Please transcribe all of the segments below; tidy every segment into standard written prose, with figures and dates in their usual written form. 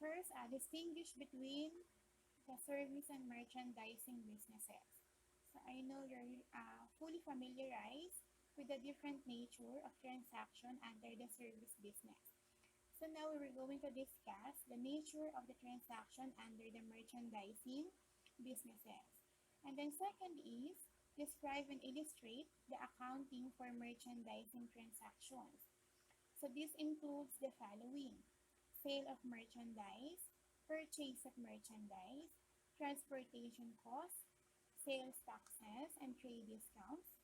first, distinguish between the service and merchandising businesses. So I know you're fully familiarized with the different nature of transaction under the service business. So now we're going to discuss the nature of the transaction under the merchandising businesses. And then second is describe and illustrate the accounting for merchandising transactions. So this includes the following: sale of merchandise, purchase of merchandise, transportation costs, sales taxes and trade discounts,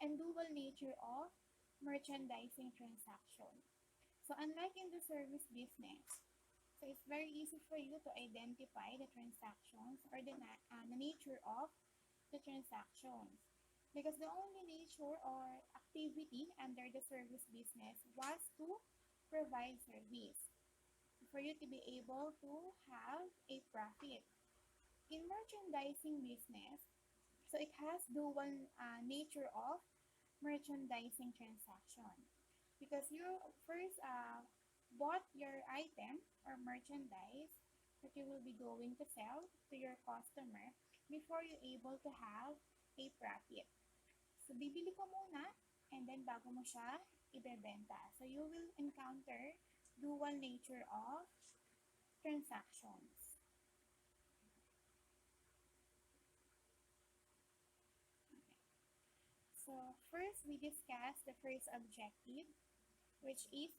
and dual nature of merchandising transaction. So unlike in the service business, so it's very easy for you to identify the transactions or the nature of the transactions. Because the only nature or activity under the service business was to provide service for you to be able to have a profit. In merchandising business, so it has dual nature of merchandising transaction. Because you first bought your item or merchandise that you will be going to sell to your customer before you able to have a profit. So, bibili ka muna and then bago mo siya ibebenta. So, you will encounter dual nature of transactions. So, first we discuss the first objective, which is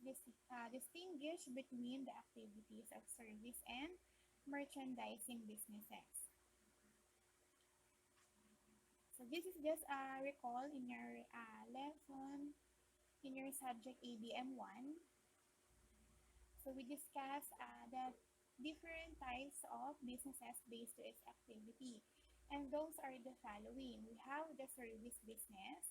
distinguish between the activities of service and merchandising businesses. So this is just a recall in your lesson in your subject ABM1. So we discussed the different types of businesses based to its activity. And those are the following. We have the service business,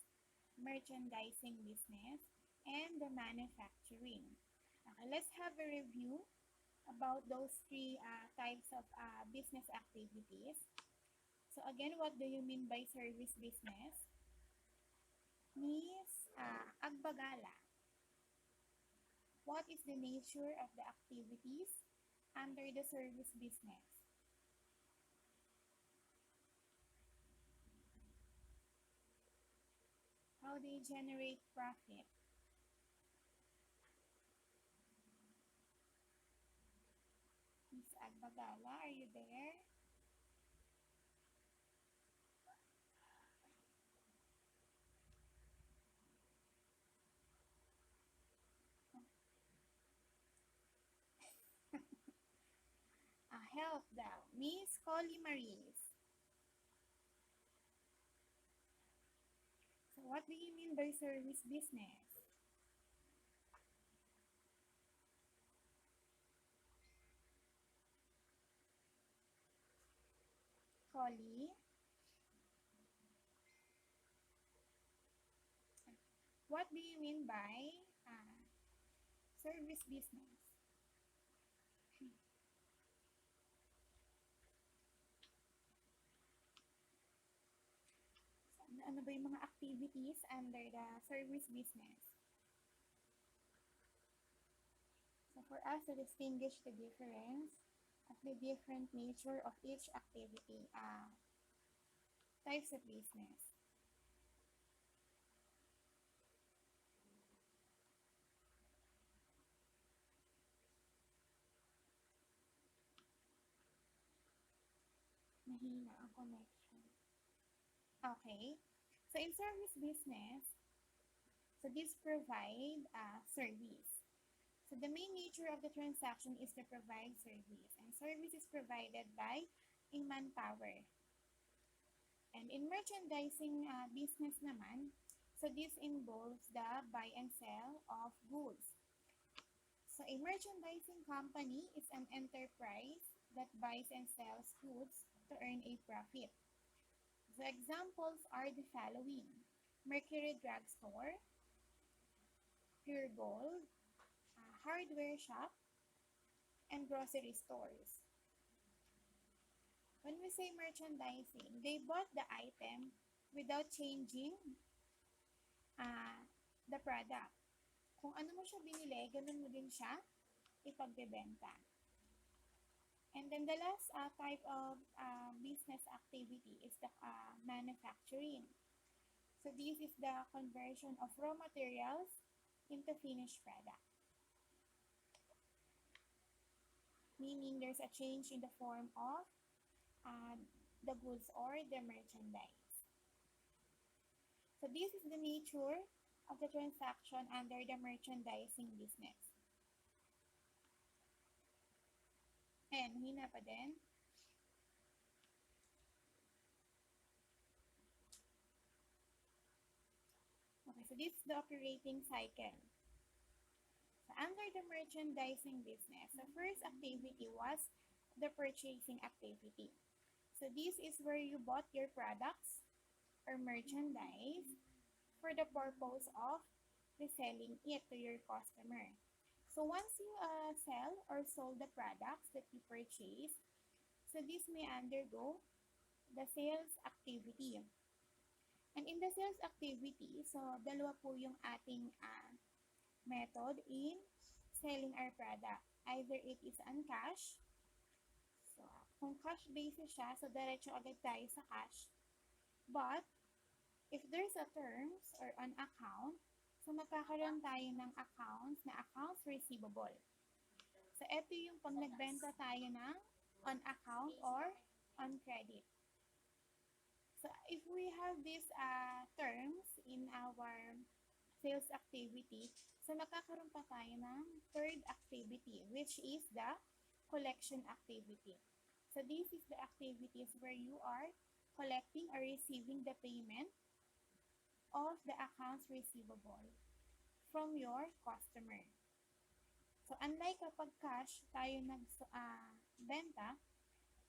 merchandising business, and the manufacturing. Okay, let's have a review about those three types of business activities. So again, what do you mean by service business? Miss Agbagala, what is the nature of the activities under the service business? How they generate profit? Miss Agbagala, are you there? Help daw. Miss Colly Maris. So what do you mean by service business? Colly, what do you mean by service business? So, ano ba yung mga activities under the service business? So for us to distinguish the difference of the different nature of each activity, types of business. Mahina ang connection. Okay. So in service business, so this provide service. So the main nature of the transaction is to provide service, and service is provided by a manpower. And in merchandising business naman, so this involves the buy and sell of goods. So a merchandising company is an enterprise that buys and sells goods to earn a profit. The examples are the following: Mercury Drugstore, Pure Gold, hardware shop, and grocery stores. When we say merchandising, they bought the item without changing uh, the product. Kung ano mo siya binili, ganun mo din siya ipagbebenta. And then the last type of business activity is the manufacturing. So this is the conversion of raw materials into finished product, meaning there's a change in the form of the goods or the merchandise. So this is the nature of the transaction under the merchandising business. Ayan, hina pa din. Okay, so this is the operating cycle. So under the merchandising business, the first activity was the purchasing activity. So this is where you bought your products or merchandise for the purpose of reselling it to your customer. So once you sell or sold the products that you purchased, so this may undergo the sales activity. And in the sales activity, so dalawa po yung ating method in selling our product. Either it is on cash, so kung cash basis siya, so diretso agad tayo sa cash. But if there's a terms or an account, so magkakaroon tayo ng accounts na accounts receivable. So ito yung pag nagbenta tayo ng on account or on credit. So if we have these terms in our sales activity, so magkakaroon pa tayo ng third activity, which is the collection activity. So this is the activities where you are collecting or receiving the payment of the accounts receivable from your customer. So unlike kapag cash tayo nagbenta,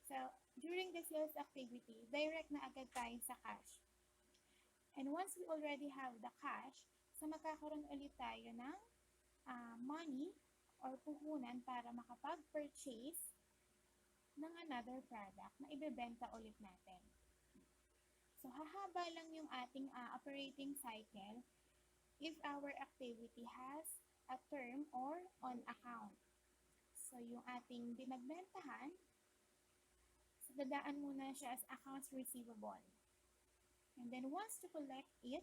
so during the sales activity, direct na agad tayo sa cash. And once we already have the cash, so magkakaroon ulit tayo ng money or puhunan para makapag-purchase ng another product na ibebenta ulit natin. So hahaba lang yung ating operating cycle if our activity has a term or on account. So yung ating binagbentahan, so dadaan muna siya as accounts receivable. And then once to collect it,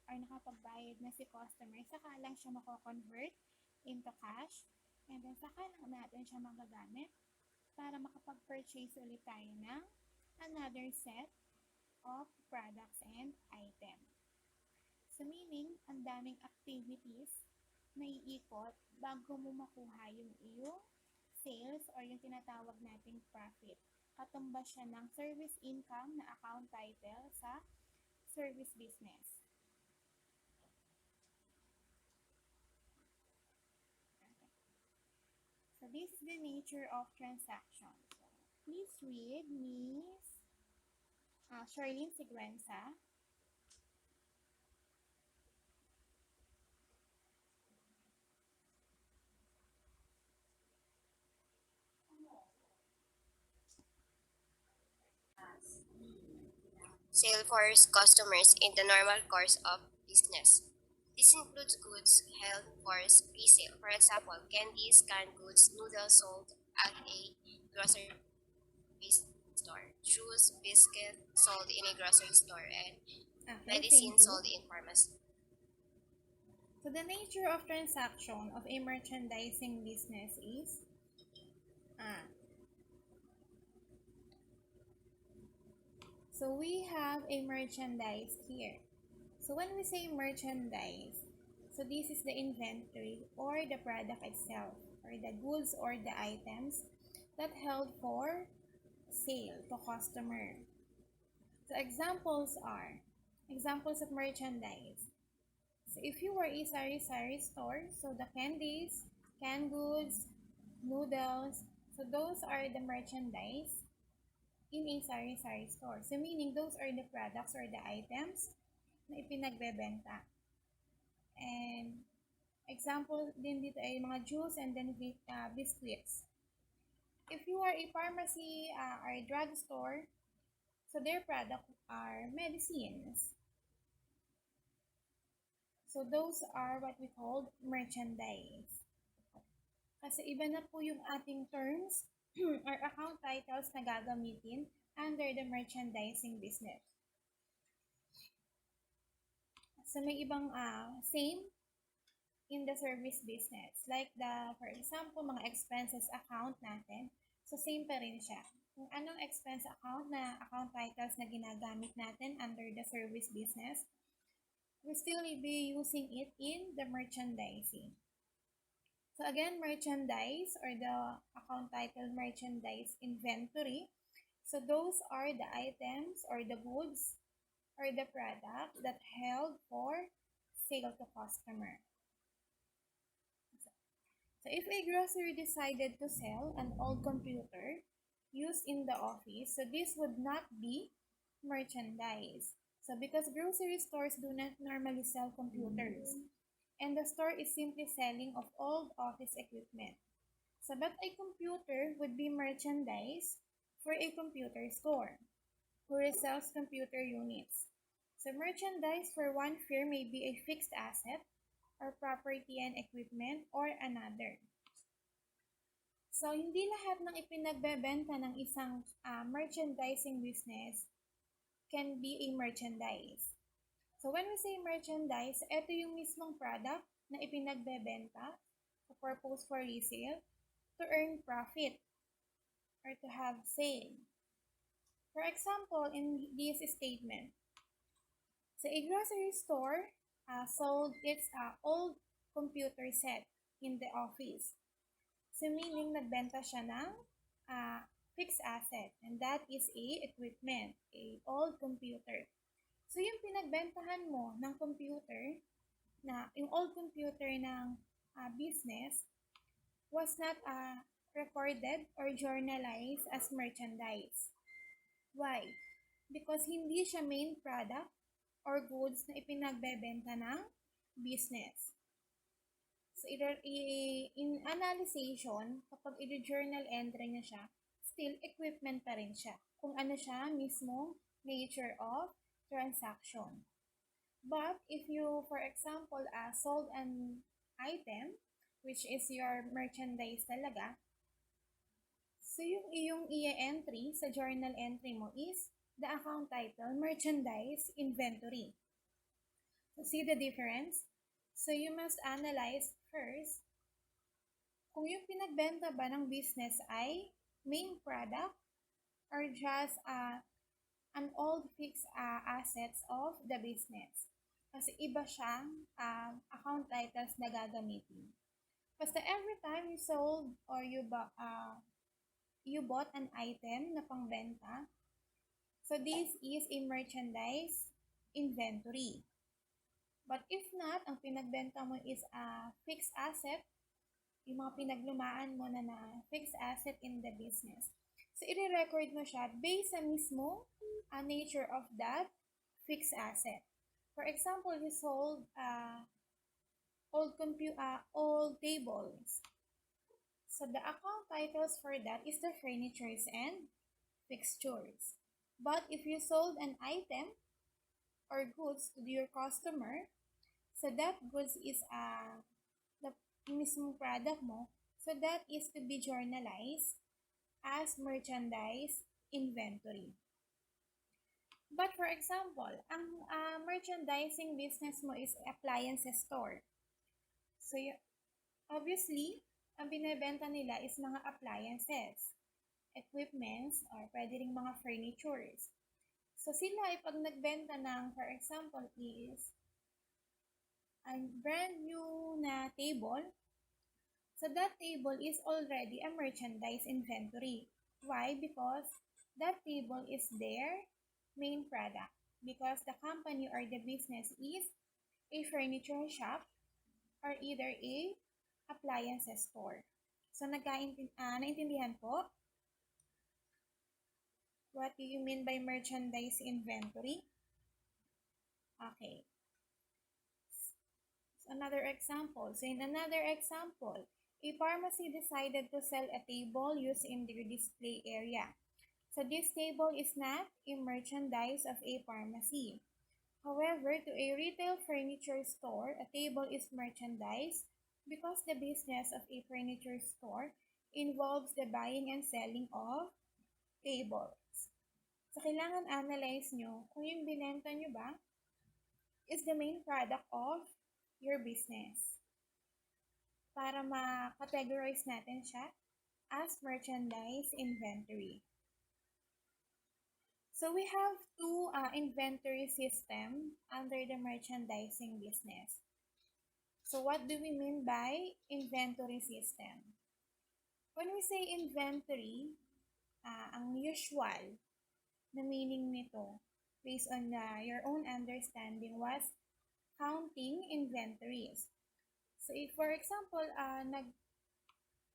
or nakapagbayad na si customer, saka lang siya mako-convert into cash. And then saka lang natin siya magagamit para makapag-purchase ulit tayo ng another set of products and items. So meaning, ang daming activities na iikot bago mo makuha yung iyong sales or yung tinatawag nating profit. Katumbas siya ng service income na account title sa service business. Okay. So this is the nature of transactions. Please read Miss Charlene Sigüenza. Sale for customers in the normal course of business. This includes goods held for resale. For example, candies, canned goods, noodles sold at a grocery store, juice, biscuit sold in a grocery store, and Okay, medicine thank you. sold in pharmacy. So the nature of transaction of a merchandising business is so we have a merchandise here. So when we say merchandise, so this is the inventory or the product itself, or the goods or the items that held for sale to customer. So examples of merchandise. So if you were a sari-sari store, so the candies, canned goods, noodles, so those are the merchandise in a sari-sari store. So meaning those are the products or the items na ipinagbebenta. And example din dito ay mga juice and then biscuits. If you are a pharmacy or a drugstore, so their products are medicines. So those are what we call merchandise. Kasi iba na po yung ating terms or account titles na gagamitin under the merchandising business. So may ibang same in the service business. Like for example, mga expenses account natin. So same pa rin siya. Kung anong expense account na account titles na ginagamit natin under the service business, we still be using it in the merchandising. So again, merchandise or the account title merchandise inventory. So those are the items or the goods or the products that held for sale to customer. So if a grocery decided to sell an old computer used in the office, so this would not be merchandise. So because grocery stores do not normally sell computers, and the store is simply selling of old office equipment. So but a computer would be merchandise for a computer store who resells computer units. So merchandise for one firm may be a fixed asset or property and equipment or another. So hindi lahat ng ipinagbebenta ng isang merchandising business can be a merchandise. So when we say merchandise, ito yung mismong product na ipinagbebenta for purpose for resale to earn profit or to have sale. For example, in this statement, so a grocery store sold its old computer set in the office. So meaning nagbenta siya ng fixed asset, and that is a equipment, a old computer. So yung pinagbentahan mo ng computer, na yung old computer ng business, was not recorded or journalized as merchandise. Why? Because hindi siya main product or goods na ipinagbebenta ng business. So in analyzation, kapag i-journal entry niya siya, still equipment pa rin siya. Kung ano siya mismong nature of transaction. But if you, for example, sold an item, which is your merchandise talaga, so yung iyong i-entry sa journal entry mo is the account title, merchandise inventory. So see the difference? So you must analyze first kung yung pinagbenta ba ng business ay main product or just an old fixed assets of the business. Kasi iba siyang account titles na gagamitin. Basta every time you sold or you bought an item na pangbenta, so this is a merchandise inventory. But if not, ang pinagbenta mo is a fixed asset, yung mga pinaglumaan mo na fixed asset in the business. So, i-record mo siya based sa mismo nature of that fixed asset. For example, you sold old tables. So, the account titles for that is the furnitures and fixtures. But if you sold an item or goods to your customer, so that goods is the mismong product mo, so that is to be journalized as merchandise inventory. But for example, ang merchandising business mo is appliances store. So obviously, ang binebenta nila is mga appliances, equipments, or pwede ring mga furnitures. So sila ay pag nagbenta ng, for example, is a brand new na table, so that table is already a merchandise inventory. Why? Because that table is their main product. Because the company or the business is a furniture shop or either a appliances store. So, naintindihan po? What do you mean by merchandise inventory? Okay. So, another example. So, in another example, a pharmacy decided to sell a table used in their display area. So this table is not a merchandise of a pharmacy. However, to a retail furniture store, a table is merchandise because the business of a furniture store involves the buying and selling of tables. So, kailangan analyze nyo kung yung binenta nyo ba is the main product of your business para ma-categorize natin siya as merchandise inventory. So we have two inventory system under the merchandising business. So what do we mean by inventory system? When we say inventory, ang usual na meaning nito based on your own understanding was counting inventories. So if for example,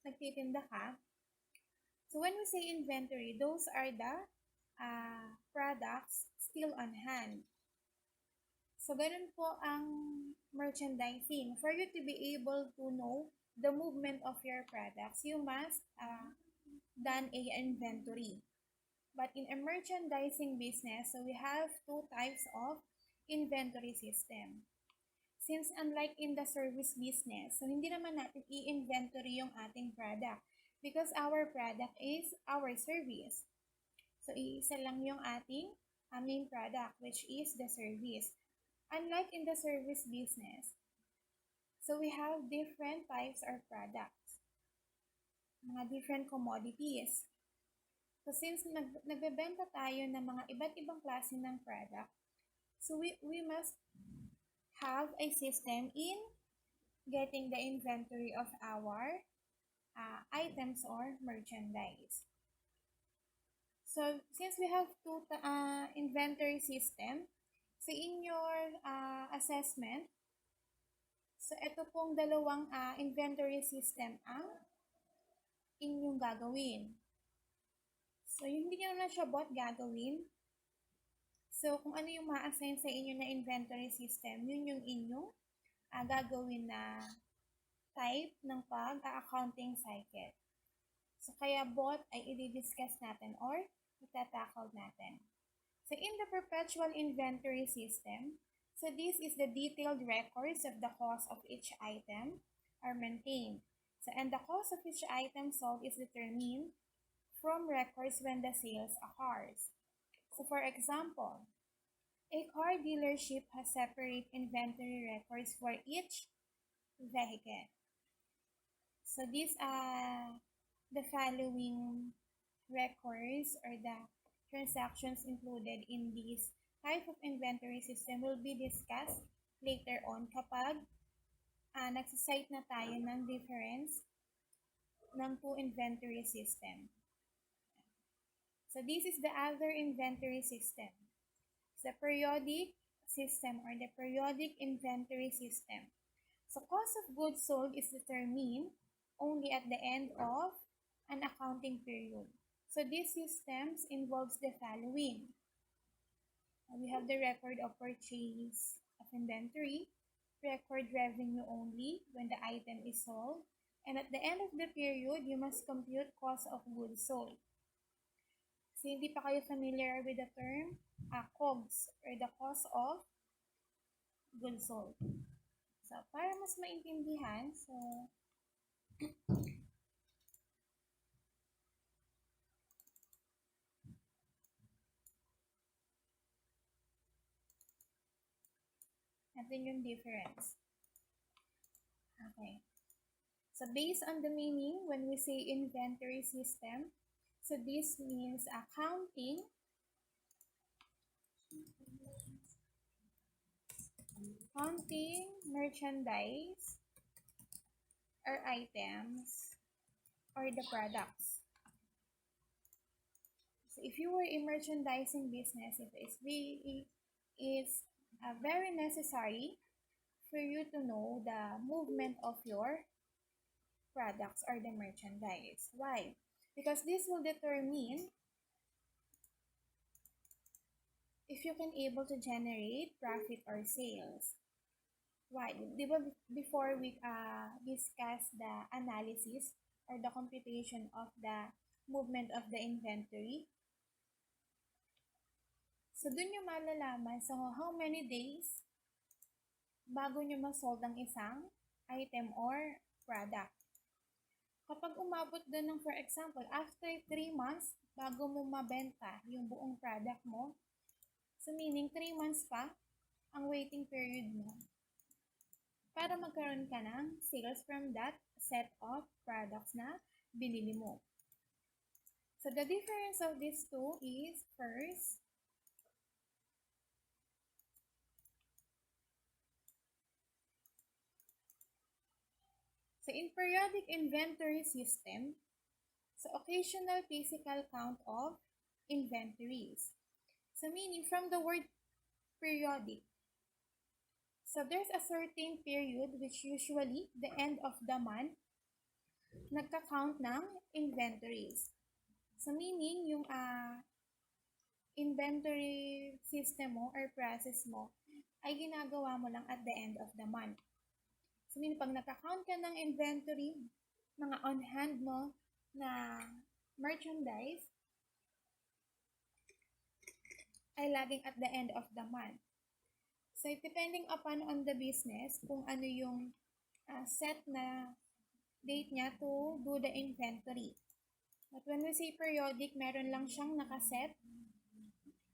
nagtitinda ka, so when we say inventory, those are the products still on hand. So, ganun po ang merchandising. For you to be able to know the movement of your products, you must done a inventory. But in a merchandising business, so we have two types of inventory system. Since unlike in the service business, so hindi naman natin i-inventory yung ating product because our product is our service. So, isa lang yung ating main product, which is the service. Unlike in the service business, so we have different types of products, mga different commodities. So, since nagbebenta tayo ng mga iba't ibang klase ng product, so we must have a system in getting the inventory of our items or merchandise. So, since we have two inventory system, so in your assessment, so ito pong dalawang inventory system ang inyong gagawin. So, yung hindi nyo na siya bot gagawin, so kung ano yung ma-assign sa inyo na inventory system, yun yung inyong gagawin na type ng pag-accounting cycle. So, kaya bot ay i-discuss natin or itatakal natin. So, in the perpetual inventory system, so this is the detailed records of the cost of each item are maintained. So, and the cost of each item sold is determined from records when the sales occurs. So, for example, a car dealership has separate inventory records for each vehicle. So, these are the following records or the transactions included in this type of inventory system will be discussed later on kapag nagsasite na tayo ng difference ng two inventory system. So, this is the other inventory system. The periodic system or the periodic inventory system. So, cost of goods sold is determined only at the end of an accounting period. So, these systems involves the following. We have the record of purchase of inventory, record revenue only when the item is sold, and at the end of the period, you must compute cost of goods sold. So, hindi pa kayo familiar with the term COGS or the cost of goods sold. So, para mas maintindihan, so, natin yung difference. Okay. So, based on the meaning, when we say inventory system, so this means accounting merchandise or items or the products. So, if you were a merchandising business, it is very necessary for you to know the movement of your products or the merchandise. Why? Because this will determine if you can able to generate profit or sales. Why? Before we discuss the analysis or the computation of the movement of the inventory, so dun nyo malalaman so how many days bago nyo ma-sold ang isang item or product. Kapag umabot doon ng, for example, after 3 months, bago mo mabenta yung buong product mo, so meaning 3 months pa ang waiting period mo para magkaroon ka ng sales from that set of products na binili mo. So the difference of these two is, first, so in periodic inventory system, so occasional physical count of inventories. So meaning from the word periodic, so there's a certain period which usually the end of the month nagka-count ng inventories. So meaning yung inventory system mo or process mo ay ginagawa mo lang at the end of the month. So meaning pag naka-count ka ng inventory, mga on hand mo na merchandise ay laging at the end of the month. So depending upon on the business, kung ano yung set na date niya to do the inventory. But when we say periodic, meron lang siyang nakaset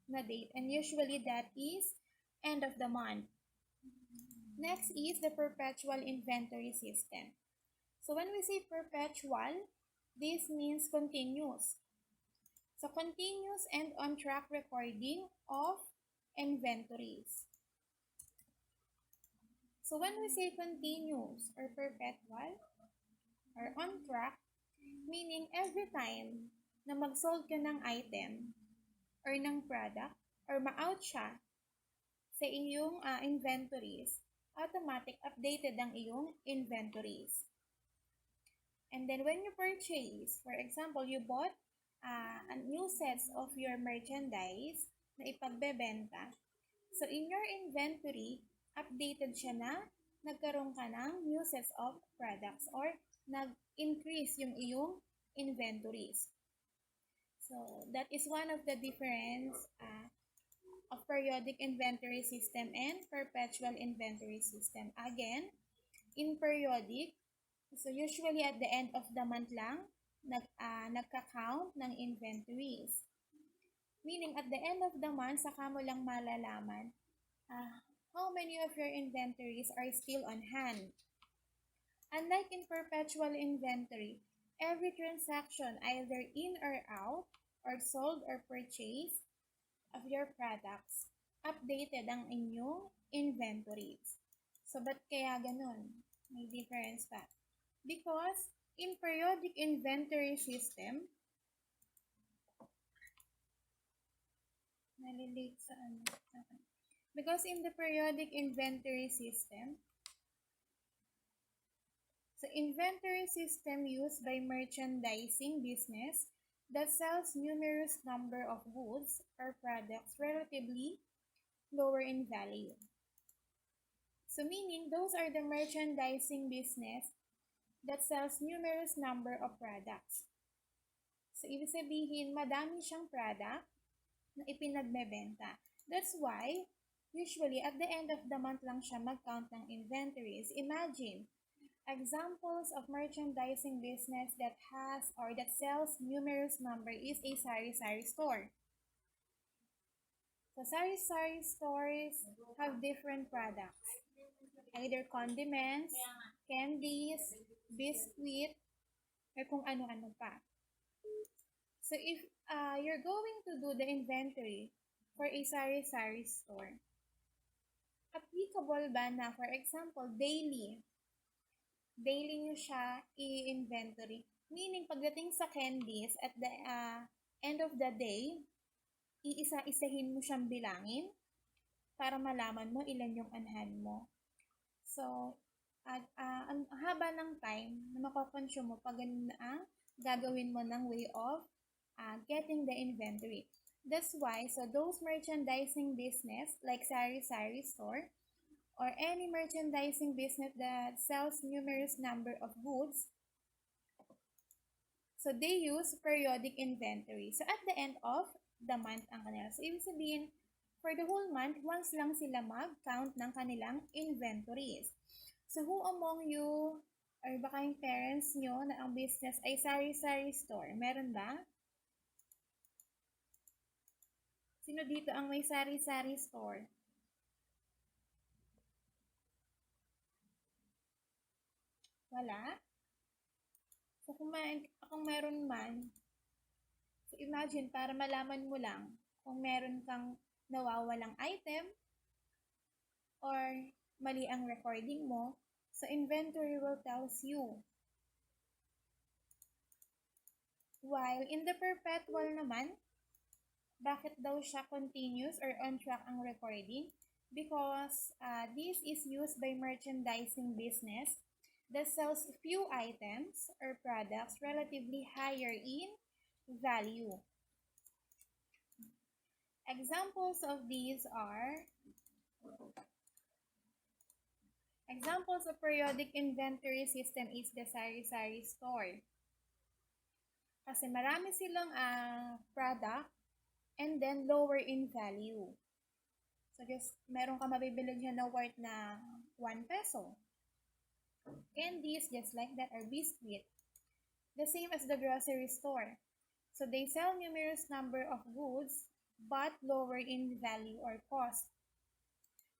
na date, and usually that is end of the month. Next is the perpetual inventory system. So when we say perpetual, this means continuous. So continuous and on-track recording of inventories. So when we say continuous or perpetual or on-track, meaning every time na mag-sold ka ng item or ng product or ma-out siya sa iyong inventories, automatic updated ang iyong inventories. And then when you purchase, for example, you bought a new sets of your merchandise na ipagbebenta. So in your inventory, updated siya na nagkaroon ka ng new sets of products or nag-increase yung iyong inventories. So that is one of the difference of periodic inventory system and perpetual inventory system. Again, in periodic, so usually at the end of the month lang, nagka-count ng inventories. Meaning at the end of the month, saka mo lang malalaman how many of your inventories are still on hand. Unlike in perpetual inventory, every transaction either in or out, or sold or purchased of your products, updated ang inyong inventories. So, ba't kaya ganun? May difference pa. Because in periodic inventory system, nalilate sa ano. Okay. Because in the periodic inventory system, so inventory system used by merchandising business that sells numerous number of goods or products relatively lower in value. So meaning those are the merchandising business that sells numerous number of products. So ibig sabihin, madami siyang product na ipinagbebenta. That's why usually at the end of the month lang siya mag-count ng inventories. Imagine examples of merchandising business that has or that sells numerous number is a sari-sari store. So sari-sari stores have different products, either condiments, candies, biscuit, or kung ano-ano pa. So if you're going to do the inventory for a sari-sari store, applicable ba na, for example, daily nyo siya i-inventory? Meaning, pagdating sa candies, at the end of the day, iisa-isahin mo siyang bilangin para malaman mo ilan yung on-hand mo. So, ang haba ng time na makakonsume mo pag ganun na gagawin mo ng way of getting the inventory. That's why, so those merchandising business like sari-sari store or any merchandising business that sells numerous number of goods, so they use periodic inventory. So at the end of the month ang kanila. So ibig sabihin, for the whole month, once lang sila mag-count ng kanilang inventories. So who among you Or baka yung parents nyo na ang business ay sari-sari store. Meron ba? Sino dito ang may sari-sari store? Wala? So kung meron man, so imagine para malaman mo lang kung meron kang nawawalang item or mali ang recording mo, so inventory will tells you. While in the perpetual naman, bakit daw siya continuous or on track ang recording? Because this is used by merchandising business that sells few items or products relatively higher in value. Examples of these are examples of periodic inventory system is the sari-sari store. Kasi marami silang product and then lower in value. So just meron ka mabibili dyan na worth na 1 peso. Candies, just like that, or biscuit. The same as the grocery store. So they sell numerous number of goods but lower in value or cost.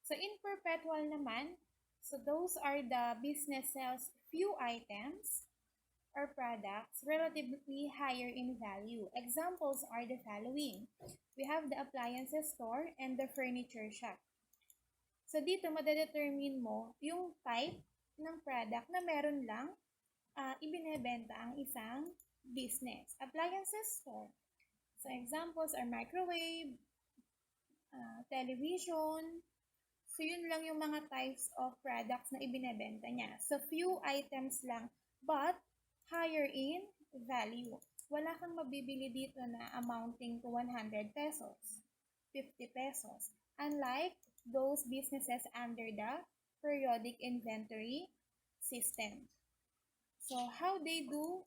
So in perpetual naman, so those are the business sells few items or products relatively higher in value. Examples are the following. We have the appliances store and the furniture shop. So dito, madedetermine mo yung type ng product na meron lang ibinebenta ang isang business. Appliances store. So examples are microwave, television. So yun lang yung mga types of products na ibinebenta niya. So few items lang, but higher in value. Wala kang mabibili dito na amounting to 100 pesos, 50 pesos. Unlike those businesses under the periodic inventory system. So how they do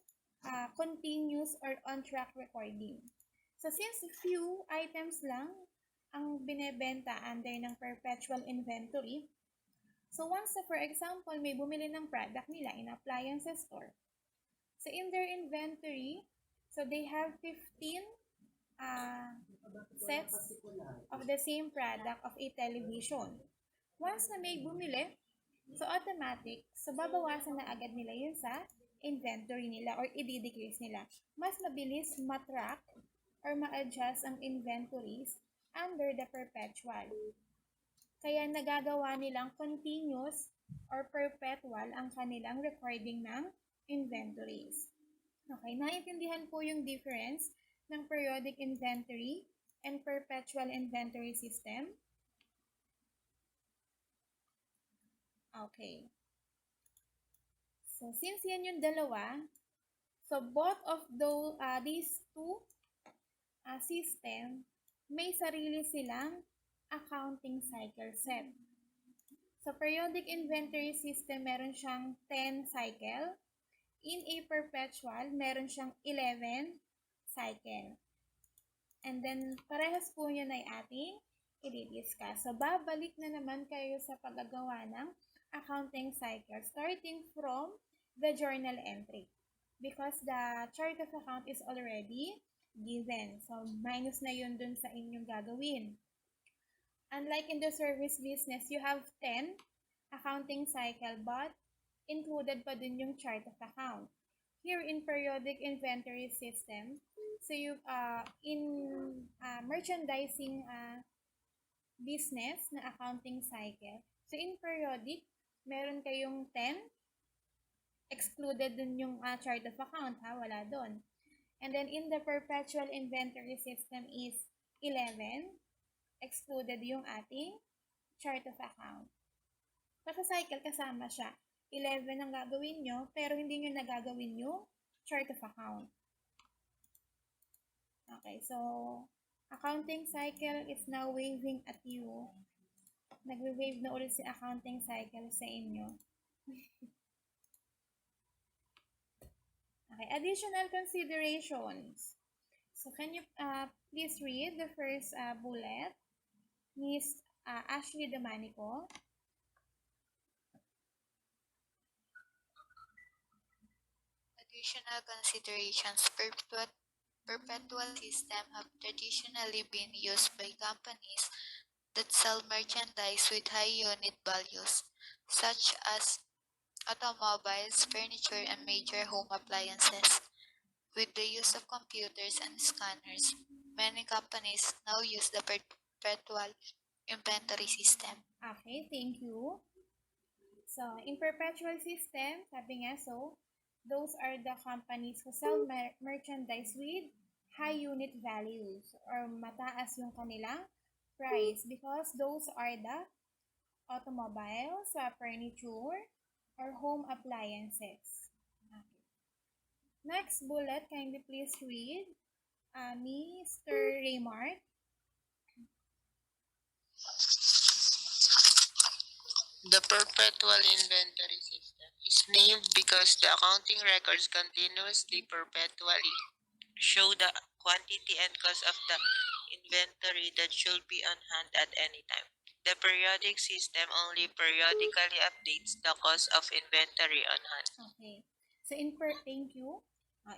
continuous or on-track recording. So since few items lang ang binebenta under ng perpetual inventory, so once na, for example, may bumili ng product nila in appliances store, so in their inventory, so they have 15 sets of the same product of a television. Once na may bumili, so automatic, so babawasan na agad nila yun sa inventory nila or i-decrease nila. Mas mabilis matrack or ma-adjust ang inventories under the perpetual. Kaya nagagawa nilang continuous or perpetual ang kanilang recording ng inventories. Okay, naiintindihan po yung difference ng periodic inventory and perpetual inventory system? Okay. So, since yan yung dalawa, so both of these two system, may sarili silang accounting cycle set. So, periodic inventory system, meron siyang 10 cycle. In a perpetual, meron siyang 11 cycle. And then, parehas po yun ay ating i-discuss. So, babalik na naman kayo sa paggagawa ng accounting cycle starting from the journal entry. Because the chart of account is already given. So, minus na yun dun sa inyong gagawin. Unlike in the service business, you have 10 accounting cycle but included pa din yung chart of account. Here in periodic inventory system, so you in merchandising business na accounting cycle, so in periodic, meron kayong 10, excluded dun yung chart of account, wala dun. And then in the perpetual inventory system is 11, excluded yung ating chart of account. Pagka-cycle kasama siya. 11 ang gagawin nyo, pero hindi nyo nagagawin yung chart of account. Okay, so, accounting cycle is now waving at you. Nagwe-wave na ulit si accounting cycle sa inyo. Okay, additional considerations. So, can you please read the first bullet? Miss Ashley Domanico. Distributional considerations. Perpetual systems have traditionally been used by companies that sell merchandise with high unit values, such as automobiles, furniture, and major home appliances. With the use of computers and scanners, many companies now use the perpetual inventory system. Okay, thank you. So, in perpetual system, sabi nga so, those are the companies who sell merchandise with high unit values or mataas yung kanilang price because those are the automobiles, furniture, or home appliances. Okay. Next bullet, kindly please read, Mr. Raymart. The perpetual inventory system is named because the accounting records continuously perpetually show the quantity and cost of the inventory that should be on hand at any time. The periodic system only periodically updates the cost of inventory on hand. Okay. So thank you.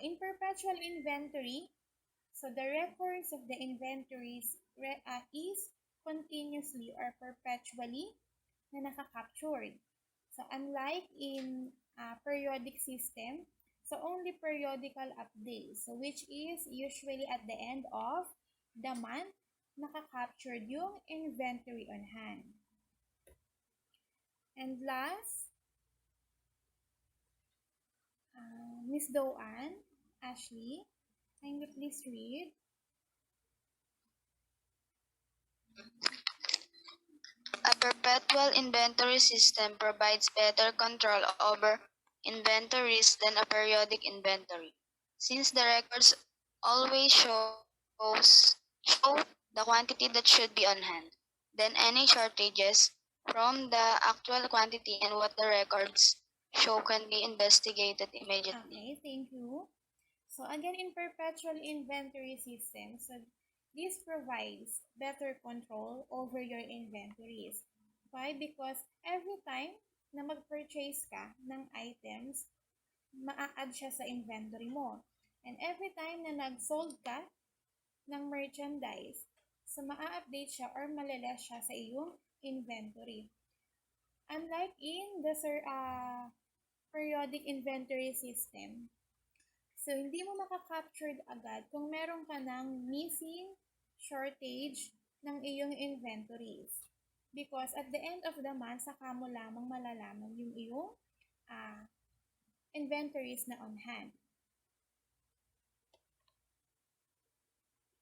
In perpetual inventory, so the records of the inventories is continuously or perpetually na nakakaptured. So unlike in periodic system, so only periodical updates, so which is usually at the end of the month, nakakaptured yung inventory on hand. And last, Miss Doan, Ashley, can you please read? A perpetual inventory system provides better control over inventories than a periodic inventory, since the records always show the quantity that should be on hand. Then any shortages from the actual quantity and what the records show can be investigated immediately. Okay, thank you. So again, in perpetual inventory system, so this provides better control over your inventories. Why? Because every time na mag-purchase ka ng items, maa-add siya sa inventory mo. And every time na nag-sold ka ng merchandise, so maa-update siya or malaless siya sa iyong inventory. Unlike in the periodic inventory system, so hindi mo makakaptured agad kung meron ka ng missing shortage ng iyong inventories. Because at the end of the month, saka mo lamang malalaman yung iyong inventories na on hand.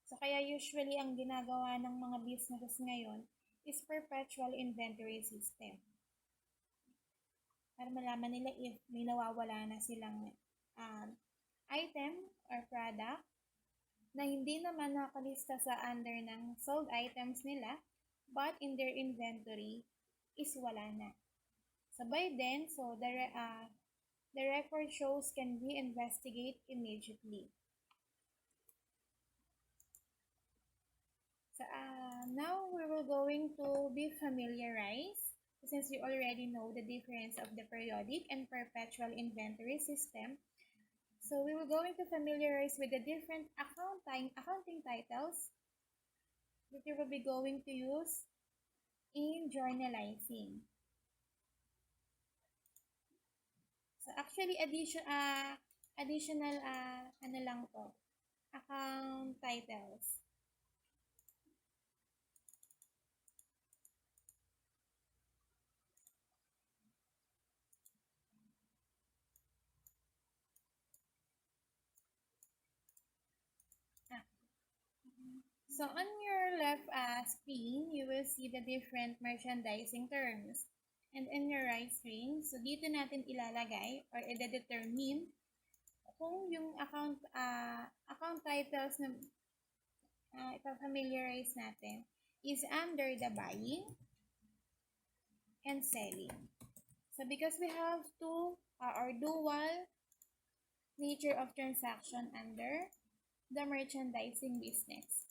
So kaya usually ang ginagawa ng mga businesses ngayon is perpetual inventory system. Para malaman nila if may nawawala na silang item or product na hindi naman nakalista sa under ng sold items nila, but in their inventory is wala na. So by then, so the record shows can be investigated immediately. So now we will going to be familiarized, since you already know the difference of the periodic and perpetual inventory system. So we will going to familiarize with the different accounting titles that you will be going to use in journalizing. So actually additional ano lang to, account titles. So on your left screen, you will see the different merchandising terms. And in your right screen, so dito natin ilalagay or i-determine kung yung account titles na ipapamiliarize natin is under the buying and selling. So because we have two or dual nature of transaction under the merchandising business.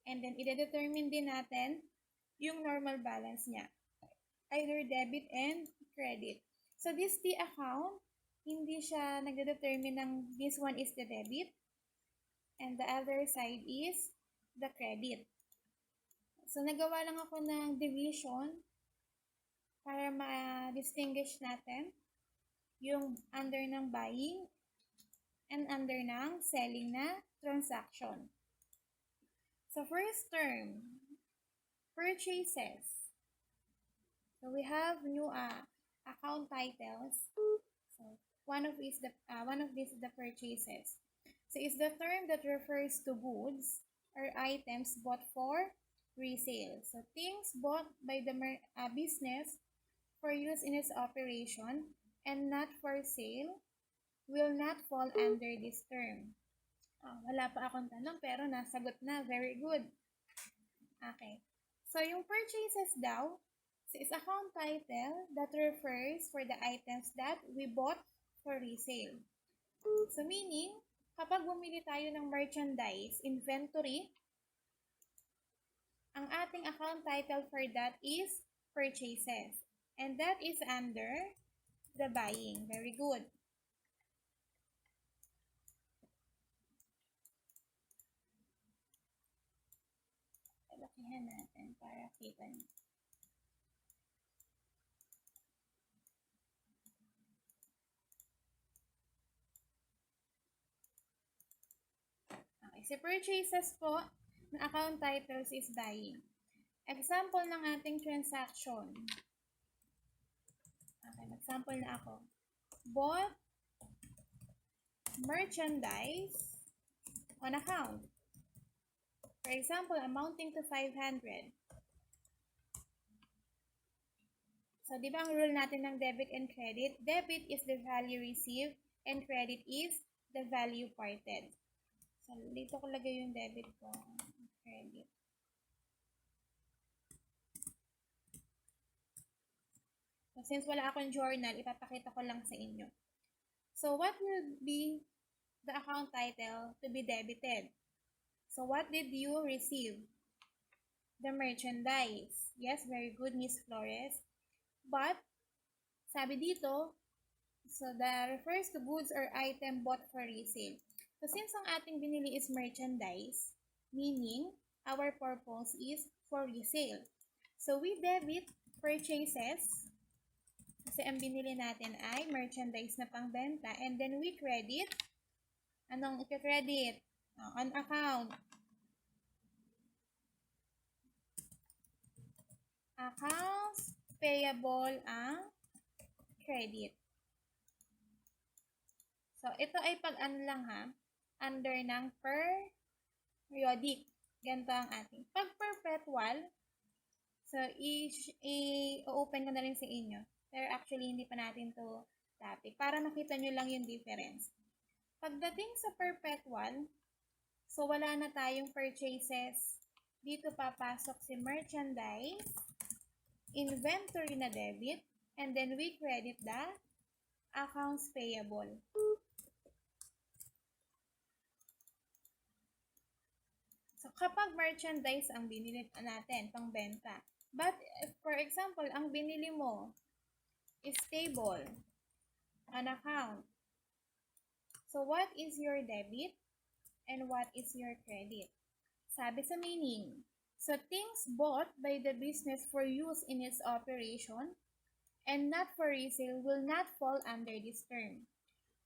And then, i-determine din natin yung normal balance niya. Either debit and credit. So, this the account hindi siya nagde-determine ng this one is the debit and the other side is the credit. So, nagawa lang ako ng division para ma-distinguish natin yung under ng buying and under ng selling na transaction. So, first term, purchases. So, we have new account titles. So, one of these is the purchases. So, it's the term that refers to goods or items bought for resale. So, things bought by the business for use in its operation and not for sale will not fall under this term. Wala pa akong tanong pero nasagot na. Very good. Okay. So, yung purchases daw is account title that refers for the items that we bought for resale. So, meaning, kapag bumili tayo ng merchandise inventory, ang ating account title for that is purchases. And that is under the buying. Very good. Lakihan natin para kita niyo. Okay, si purchases po na account titles is buying. Example ng ating transaction. Okay, example na ako. Bought merchandise on account. For example, amounting to 500. So, di ba ang rule natin ng debit and credit? Debit is the value received and credit is the value parted. So, dito ko lagay yung debit ko. Credit. So, since wala akong journal, ipapakita ko lang sa inyo. So, what will be the account title to be debited? So, what did you receive? The merchandise. Yes, very good, Miss Flores. But, sabi dito, so that refers to goods or item bought for resale. So, since ang ating binili is merchandise, meaning, our purpose is for resale. So, we debit purchases, kasi ang binili natin ay merchandise na pangbenta, and then we credit, anong i-credit? On account. Accounts payable ang credit. So, ito ay pag-ano lang ha, under ng periodic. Ganito ang ating. Pag perpetual, so, i-open ko na rin sa inyo. Pero actually, hindi pa natin to topic. Para makita nyo lang yung difference. Pagdating sa perpetual, so wala na tayong purchases. Dito papasok si merchandise, inventory na debit, and then we credit the accounts payable. So, kapag merchandise ang binili natin, pangbenta. But, for example, ang binili mo is stable, an account. So, what is your debit and what is your credit? Sabi sa meaning, so things bought by the business for use in its operation and not for resale will not fall under this term.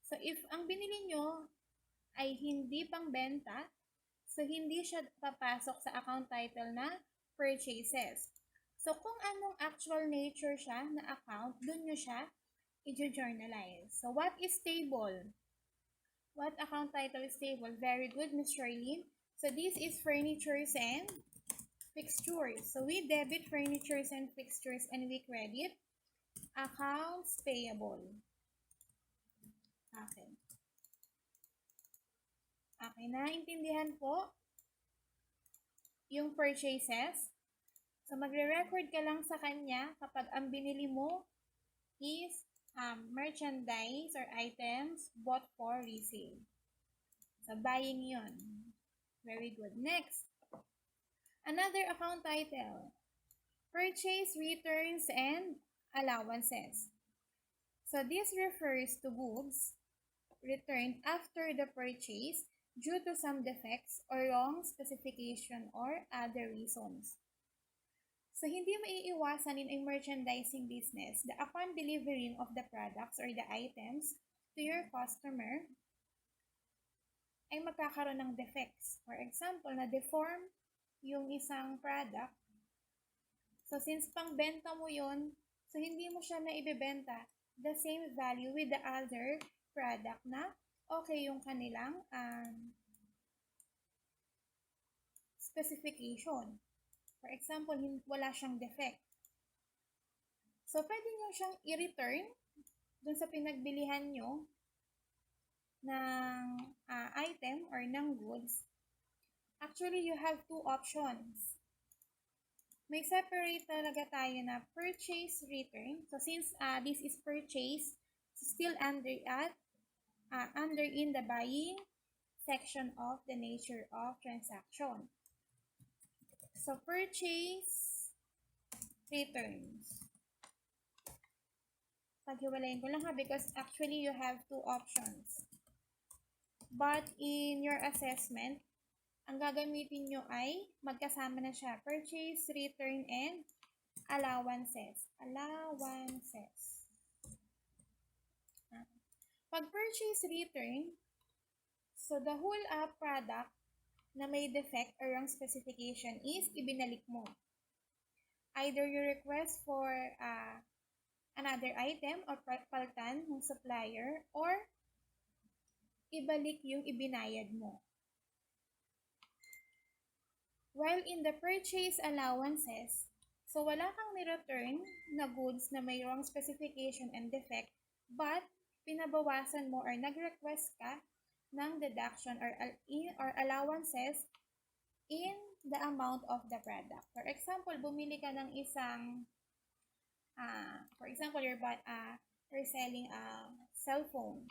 So, if ang binili nyo ay hindi pangbenta, so hindi siya papasok sa account title na purchases. So, kung anong actual nature siya na account, dun nyo siya i-journalize. So, what is stable? What account title is stable? Very good, Ms. Charlene. So, this is furnitures and fixtures. So, we debit furnitures and fixtures and we credit accounts payable. Okay. Okay, naintindihan po yung purchases. So, magre-record ka lang sa kanya kapag ang binili mo is merchandise or items bought for resale. So, buying yun. Very good. Next, another account title. Purchase, returns, and allowances. So this refers to goods returned after the purchase due to some defects or wrong specification or other reasons. So hindi maiiwasan in a merchandising business that upon delivering of the products or the items to your customer ay magkakaroon ng defects. For example, na-deform yung isang product. So since pangbenta mo yun, so hindi mo siya maibebenta the same value with the other product na okay yung kanilang specification. For example, wala siyang defect. So, pwede nyo siyang i-return dun sa pinagbilihan nyo ng item or ng goods. Actually, you have two options. May separate talaga tayo na purchase return. So, since this is purchase, still under in the buying section of the nature of transaction. So, purchase returns. Paghiwalayin ko lang ha because actually you have two options. But in your assessment, ang gagamitin nyo ay magkasama na siya. Purchase, return, and allowances. Allowances. Pag purchase, return, so the whole product na may defect or wrong specification is ibinalik mo. Either you request for another item or palitan ng supplier or ibalik yung ibinayad mo. While in the purchase allowances, so wala kang ni-return na goods na may wrong specification and defect, but pinabawasan mo or nag-request ka ng deduction or allowances in the amount of the product. For example, bumili ka ng isang, for example, you're selling a cell phone.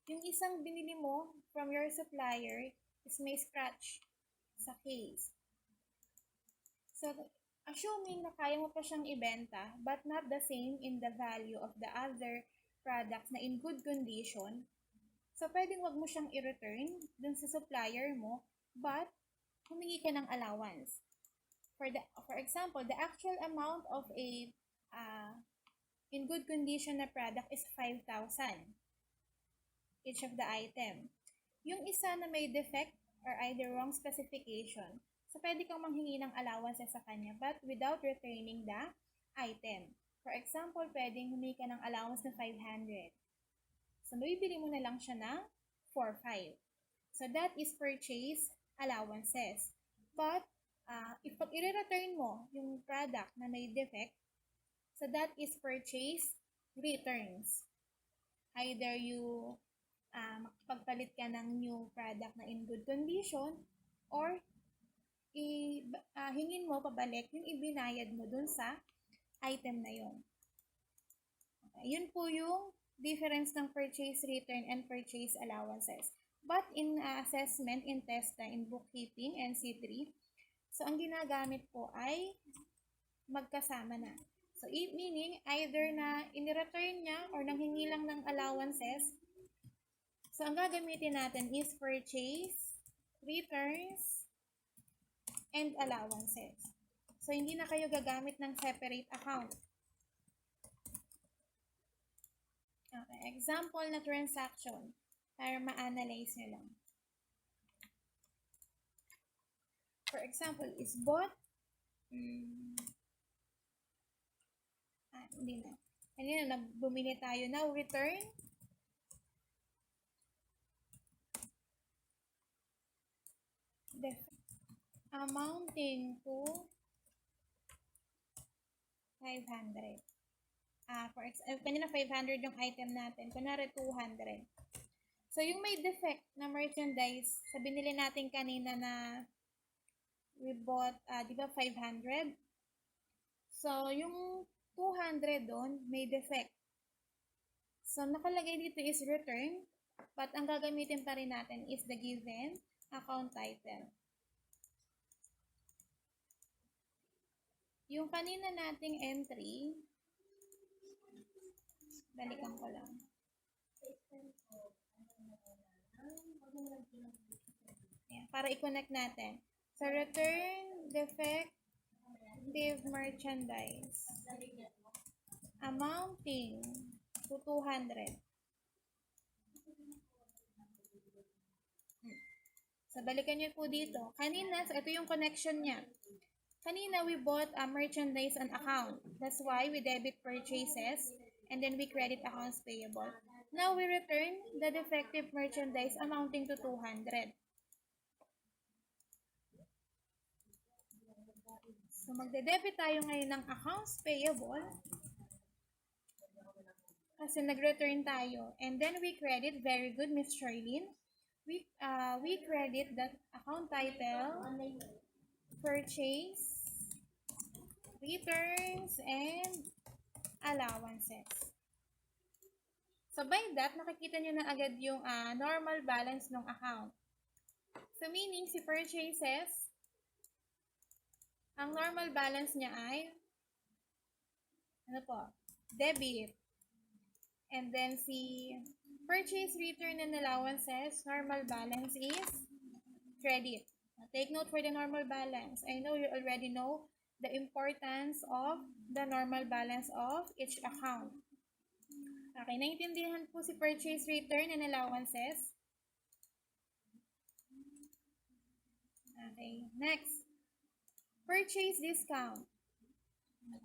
Yung isang binili mo from your supplier is may scratch sa case. So, assuming na kaya mo pa siyang ibenta, but not the same in the value of the other products na in good condition, so pwedeng wag mo siyang i-return dun sa supplier mo, but humingi ka ng allowance. For example, the actual amount of a in good condition na product is 5,000 each of the item. Yung isa na may defect or either wrong specification, so pwede kang manghingi ng allowances sa kanya but without returning the item. For example, pwedeng humingi ka ng allowance na 500. So, mabibili mo na lang siya ng 4,500. So, that is purchase allowances. But, if pag i-return mo yung product na may defect, so that is purchase returns. Either you pagpalit ka ng new product na in good condition or hingin mo pabalik yung ibinayad mo dun sa item na yun. Okay. Yun po yung difference ng purchase return and purchase allowances. But in assessment, in TESTA, in bookkeeping, and C3, so ang ginagamit po ay magkasama na. So, meaning, either na in-return niya or nanghingi lang ng allowances, so ang gagamitin natin is purchase, returns, and allowances. So, hindi na kayo gagamit ng separate account. Okay, example na transaction para ma-analyze nyo lang. For example, is bought, hindi na. Kanina, bumili tayo. Now, return. Amounting to 500. Kanina 500 yung item natin. Kunwari 200. So, yung may defect na merchandise, sa binili natin kanina na we bought, di ba 500? So, yung 200 doon, may defect. So, nakalagay dito is return, but ang gagamitin pa rin natin is the given account title. Yung kanina nating entry, Balikan ko lang. Ayan, para i-connect natin. So, return defective merchandise amounting to 200. So, balikan nyo po dito. Kanina, so ito yung connection niya. Kanina, we bought a merchandise on account. That's why we debit purchases and then we credit accounts payable. Now, we return the defective merchandise amounting to 200. So, magde-debit tayo ngayon ng accounts payable kasi nag-return tayo. And then, we credit, very good, Miss Charlene. We credit the account title, purchase, returns, and allowances. So, by that, nakikita nyo na agad yung normal balance ng account. So, meaning, si purchases, ang normal balance niya ay, ano po, debit. And then, si purchase, return, and allowances, normal balance is credit. Now, take note for the normal balance. I know you already know the importance of the normal balance of each account. Okay, naiintindihan po si purchase, return, and allowances. Okay, next. Purchase discount.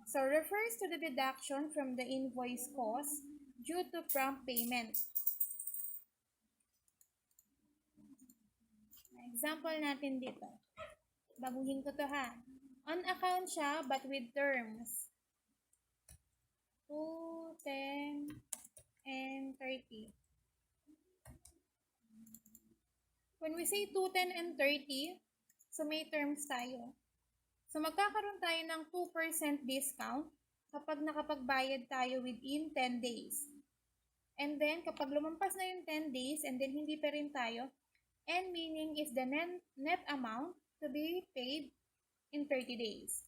So, refers to the deduction from the invoice cost due to prompt payment. Example natin dito. Baguhin ko to ha. On account siya but with terms. 2, 10, and 30. When we say 2, 10, and 30, so may terms tayo. So magkakaroon tayo ng 2% discount kapag nakapagbayad tayo within 10 days. And then, kapag lumampas na yung 10 days and then hindi pa rin tayo, and meaning is the net amount to be paid in 30 days.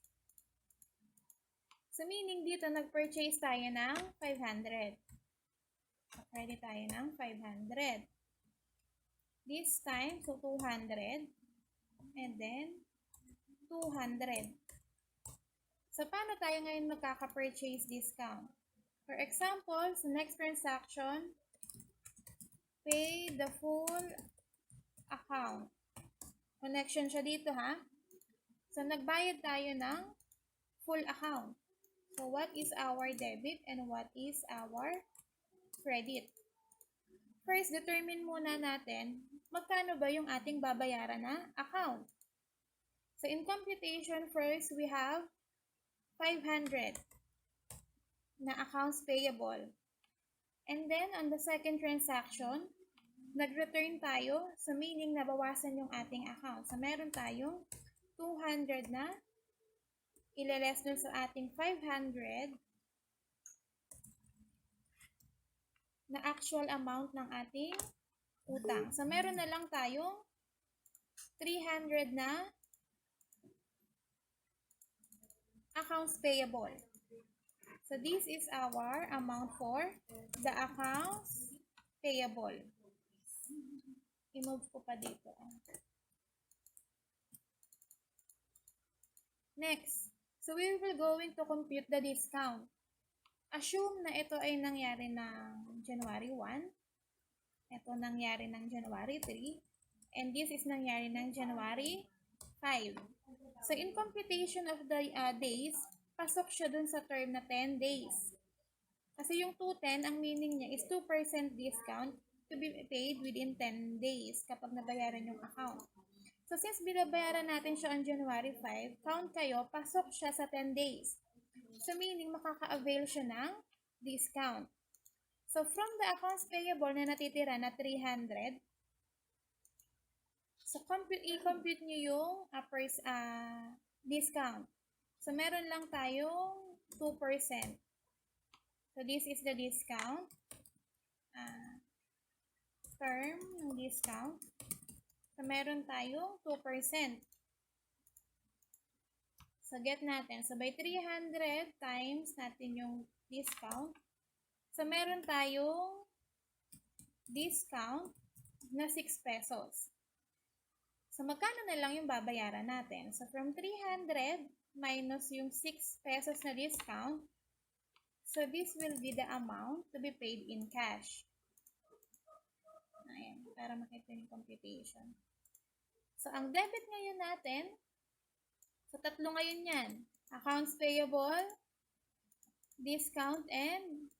So, meaning dito, nag-purchase tayo ng 500. Credit tayo ng 500. This time, so 200. And then, 200. So, paano tayo ngayon magkaka-purchase discount? For example, sa next transaction, pay the full account. Connection siya dito, ha? So, nagbayad tayo ng full account. So, what is our debit and what is our credit? First, determine muna natin magkano ba yung ating babayaran na account. So, in computation, first, we have 500 na accounts payable. And then, on the second transaction, nag-return tayo, so meaning nabawasan yung ating account. So, meron tayong 200 na ilales dun sa ating 500 na actual amount ng ating utang. So, meron na lang tayong 300 na accounts payable. So, this is our amount for the accounts payable. I-move ko pa dito. Next. So, we will going to compute the discount. Assume na ito ay nangyari ng January 1. Ito nangyari ng January 3. And this is nangyari ng January 5. So, in computation of the days, pasok siya dun sa term na 10 days. Kasi yung 210, ang meaning niya is 2% discount to be paid within 10 days kapag nabayaran yung account. So, since binabayaran natin siya on January 5, count kayo, pasok siya sa 10 days. So, meaning makaka-avail siya ng discount. So, from the accounts payable na natitira na 300, so, i-compute nyo yung discount. So, meron lang tayong 2%. So, this is the discount. Term ng discount. So, meron tayong 2%. So, get natin. So, by 300 times natin yung discount. So, meron tayong discount na 6 pesos. So, magkano na lang yung babayaran natin? So, from 300 minus yung 6 pesos na discount, so this will be the amount to be paid in cash. Ayan, para makita yung computation. So, ang debit ngayon natin, so tatlo ngayon yan. Accounts payable, discount, and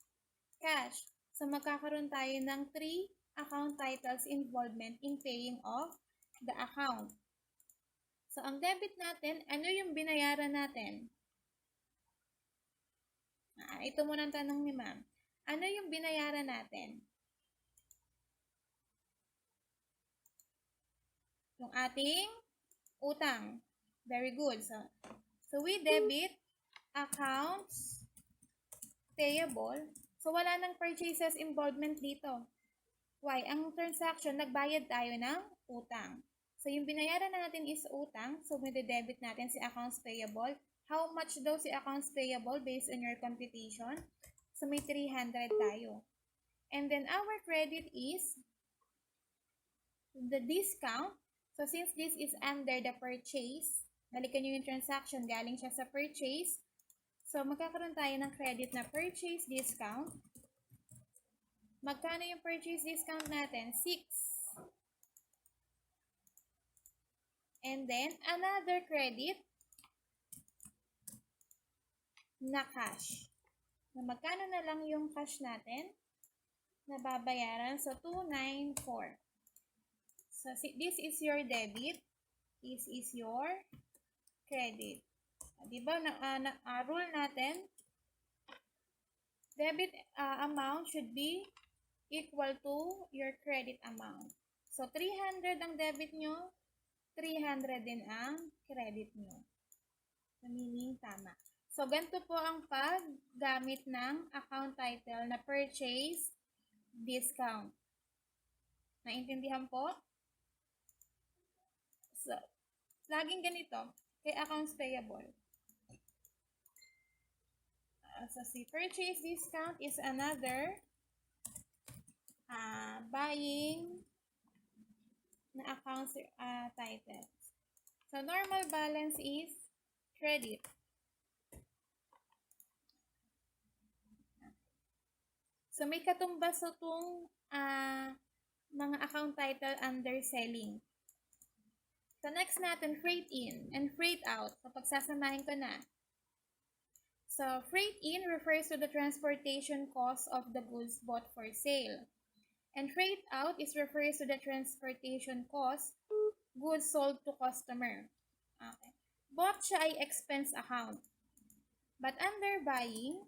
cash. So, magkakaroon tayo ng 3 account titles involvement in paying off the account. So, ang debit natin, ano yung binayaran natin? Ito muna ang tanong ni ma'am. Ano yung binayaran natin? Yung ating utang. Very good. So we debit accounts payable. So, wala nang purchases involvement dito. Why? Ang transaction, nagbayad tayo ng utang. So, yung binayaran natin is utang. So, may-debit natin si accounts payable. How much daw si accounts payable based on your computation? So, may 300 tayo. And then, our credit is the discount. So, since this is under the purchase, balikan nyo yung transaction, galing siya sa purchase. So, magkakaroon tayo ng credit na purchase discount. Magkano yung purchase discount natin? 6. And then, another credit na cash. Na magkano na lang yung cash natin na babayaran? So, 294. So, this is your debit. This is your credit. Diba, rule natin, debit amount should be equal to your credit amount. So, 300 ang debit nyo, 300 din ang credit nyo. Meaning, tama. So, ganito po ang paggamit ng account title na purchase discount. Naintindihan po? So, laging ganito kay accounts payable. So, si purchase discount is another buying na accounts titles. So, normal balance is credit. So, may katumbas itong mga account title under selling. So, next natin, freight in and freight out. So, pagsasamahin ko na. So, freight in refers to the transportation cost of the goods bought for sale. And freight out refers to the transportation cost goods sold to customer. Okay. Both siya ay expense account. But under buying,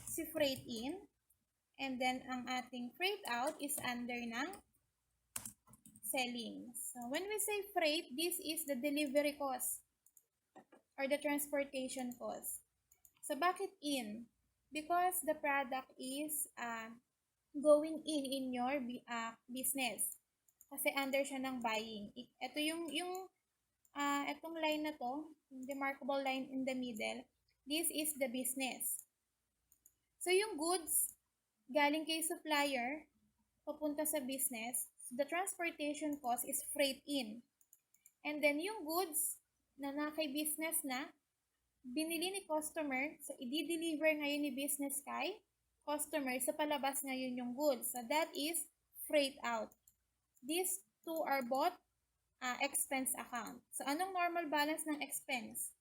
si freight in, and then ang ating freight out is under ng selling. So, when we say freight, this is the delivery cost or the transportation cost. So, bakit in? Because the product is going in your business. Kasi under siya ng buying. Ito itong line na to, the markable line in the middle, this is the business. So, yung goods, galing kay supplier, papunta sa business, the transportation cost is freight in. And then, yung goods na kay business na, binili ni customer, so i-deliver ngayon ni business kay customer, sa palabas ngayon yung goods. So, that is freight out. These two are both expense account. So, anong normal balance ng expense?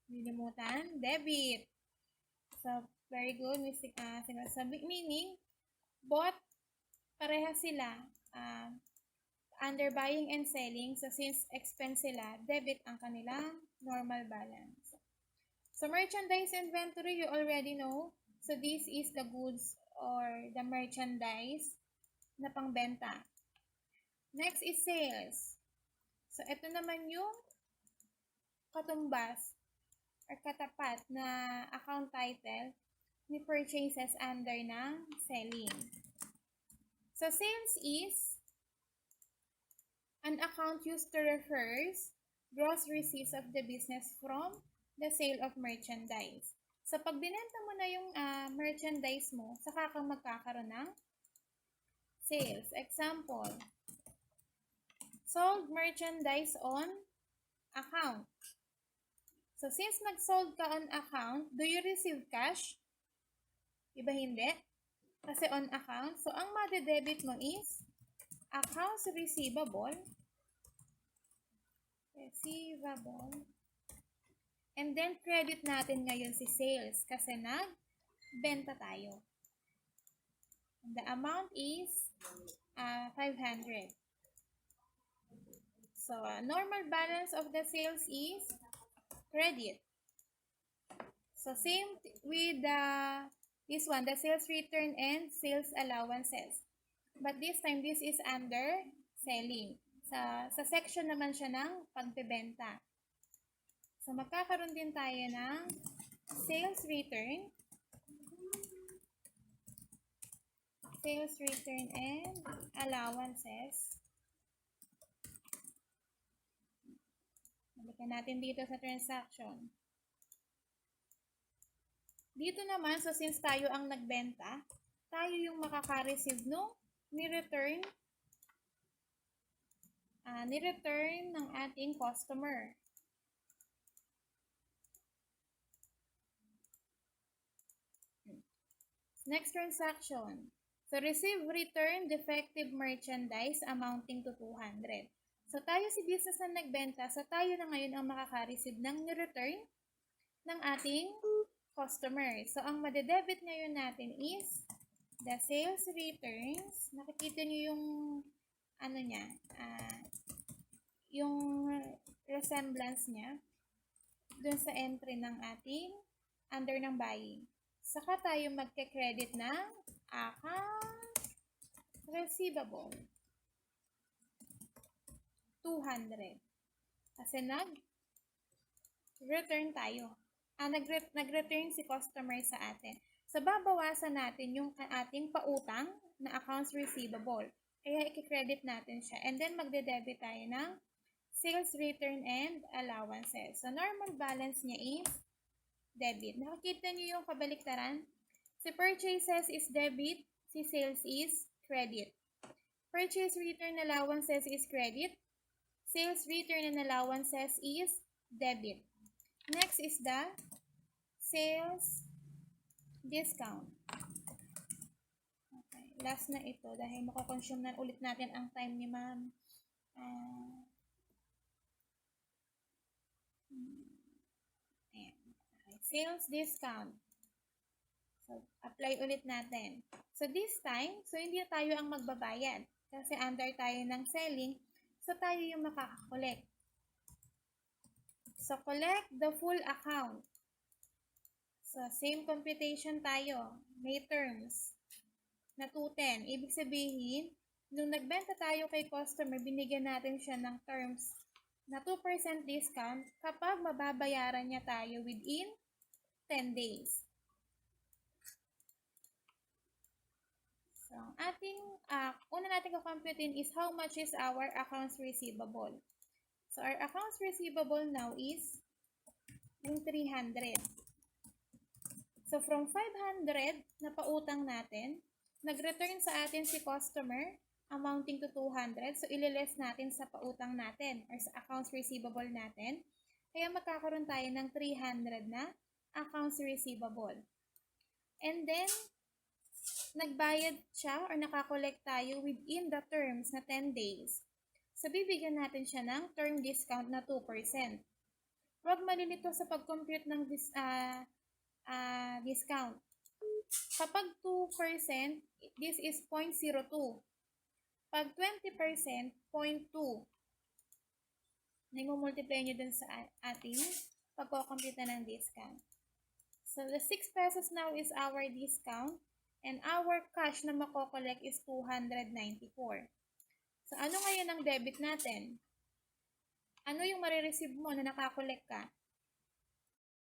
Nilimutan? Debit. So, very good. Meaning, both pareha sila under buying and selling. So, since expense sila, debit ang kanilang normal balance. So, merchandise inventory, you already know. So, this is the goods or the merchandise na pangbenta. Next is sales. So, ito naman yung katumbas or katapat na account title ni purchases under ng selling. So, sales is an account used to refer gross receipts of the business from the sale of merchandise. So, pag binenta mo na yung merchandise mo, saka kang magkakaroon ng sales. Example, sold merchandise on account. So, since nag-sold ka on account, do you receive cash? Iba hindi. Kasi on account. So, ang madedebit mo is accounts receivable. And then, credit natin ngayon si sales kasi nagbenta tayo. And the amount is 500. So, normal balance of the sales is credit. So, same with this one, the sales return and sales allowances. But this time, this is under selling. Sa section naman siya ng pagbebenta. So, magkakaroon din tayo ng sales return and allowances. Balikan natin dito sa transaction. Dito naman, so since tayo ang nagbenta, tayo yung makaka-receive nung ni-return ng ating customer. Next transaction. So, receive return defective merchandise amounting to 200. So, tayo si business na nagbenta, so tayo na ngayon ang makaka-receive ng return ng ating customer. So, ang madedebit ngayon natin is the sales returns. Nakikita nyo yung yung resemblance niya dun sa entry ng ating under ng buying. Saka tayo magke-credit ng account receivable. 200. Kasi nag-return tayo. Nag-return si customer sa atin. So, babawasan natin yung ating pautang na accounts receivable. Kaya i-credit natin siya. And then, magde-debit tayo ng sales return and allowances. So, normal balance niya is debit. Nakikita niyo yung kabaliktaran? Si purchases is debit, si sales is credit. Purchase return allowances is credit. Sales return and allowances is debit. Next is the sales discount. Okay, last na ito dahil makakonsume na ulit natin ang time ni ma'am. Sales discount. So, apply ulit natin. So, this time, so hindi tayo ang magbabayad. Kasi under tayo ng selling, so tayo yung makaka-collect. So, collect the full account. So, same computation tayo. May terms na 210. Ibig sabihin, nung nagbenta tayo kay customer, binigyan natin siya ng terms na 2% discount kapag mababayaran niya tayo within 10 days. So, ang ating, una natin kakomputin is how much is our accounts receivable. So, our accounts receivable now is yung 300. So, from 500 na pautang natin, nag-return sa atin si customer amounting to 200. So, ililess natin sa pautang natin or sa accounts receivable natin. Kaya magkakaroon tayo ng 300 na accounts receivable. And then, nagbayad siya or nakakolect tayo within the terms na 10 days. So, bibigyan natin siya ng term discount na 2%. Huwag malilito sa pag-compute ng discount. Kapag 2%, this is 0.02. Pag 20%, 0.2. Nai-multiply nyo dun sa ating pagko-compute ng discount. So, the 6 pesos now is our discount and our cash na mako-collect is 294. So, ano ngayon ang debit natin? Ano yung marireceive mo na nakakolect ka?